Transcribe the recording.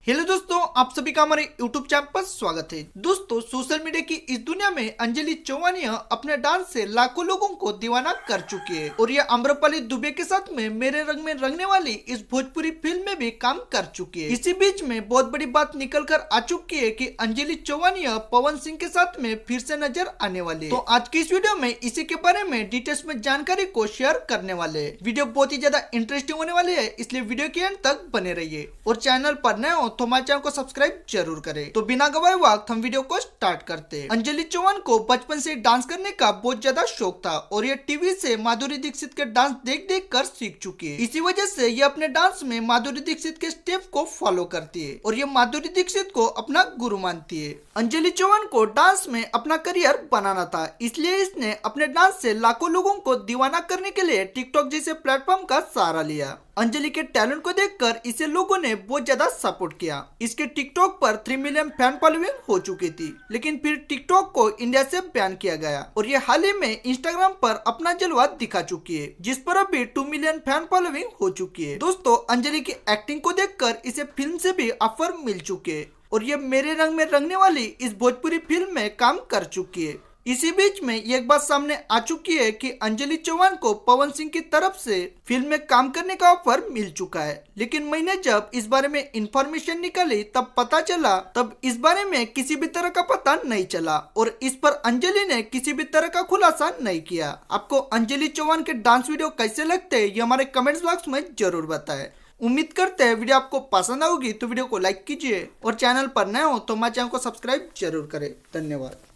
Hello दोस्तों, आप सभी का हमारे YouTube चैनल पर स्वागत है। दोस्तों, सोशल मीडिया की इस दुनिया में अंजलि चौवानिया अपने डांस से लाखों लोगों को दीवाना कर चुकी है और ये आम्रपाली दुबे के साथ में मेरे रंग में रंगने वाली इस भोजपुरी फिल्म में भी काम कर चुकी है। इसी बीच में बहुत बड़ी बात निकल कर आ चुकी है कि अंजलि चौवानिया पवन सिंह के साथ में फिर से नजर आने वाली है। तो आज की इस वीडियो में इसी के बारे में डिटेल्स में जानकारी को शेयर करने वाले हैं। वीडियो बहुत ही ज्यादा इंटरेस्टिंग होने वाली है, इसलिए वीडियो के एंड तक बने रहिए और चैनल पर नए हो तो हमारे चैनल को सब्सक्राइब जरूर करें। तो बिना गवाए वक्त हम वीडियो को स्टार्ट करते हैं। अंजलि चौहान को बचपन से डांस करने का बहुत ज्यादा शौक था और ये टीवी से माधुरी दीक्षित के डांस देख देख कर सीख चुकी है। इसी वजह से ये अपने डांस में माधुरी दीक्षित के स्टेप को फॉलो करती है और ये माधुरी दीक्षित को अपना गुरु मानती है। अंजलि चौहान को डांस में अपना करियर बनाना था, इसलिए इसने अपने डांस से लाखों लोगों को दीवाना करने के लिए टिकटॉक जैसे प्लेटफॉर्म का सहारा लिया। अंजलि के टैलेंट को देखकर इसे लोगों ने बहुत ज्यादा सपोर्ट किया। इसके टिकटॉक पर 3 मिलियन फैन फॉलोइंग हो चुकी थी, लेकिन फिर टिकटॉक को इंडिया से बैन किया गया और ये हाल ही में इंस्टाग्राम पर अपना जलवा दिखा चुकी है, जिस पर अभी 2 मिलियन फैन फॉलोइंग हो चुकी है। दोस्तों, अंजलि की एक्टिंग को देखकर इसे फिल्म से भी ऑफर मिल चुके हैं और ये मेरे रंग में रंगने वाली इस भोजपुरी फिल्म में काम कर चुकी है। इसी बीच में ये एक बात सामने आ चुकी है कि अंजलि चौहान को पवन सिंह की तरफ से फिल्म में काम करने का ऑफर मिल चुका है, लेकिन मैंने जब इस बारे में इंफॉर्मेशन निकाली तब इस बारे में किसी भी तरह का पता नहीं चला और इस पर अंजलि ने किसी भी तरह का खुलासा नहीं किया। आपको अंजलि चौहान के डांस वीडियो कैसे लगते हैं, ये हमारे कमेंट्स बॉक्स में जरूर बताएं। उम्मीद करते हैं वीडियो आपको पसंद आएगी, तो वीडियो को लाइक कीजिए और चैनल पर नए हो तो हमारे चैनल को सब्सक्राइब जरूर करें। धन्यवाद।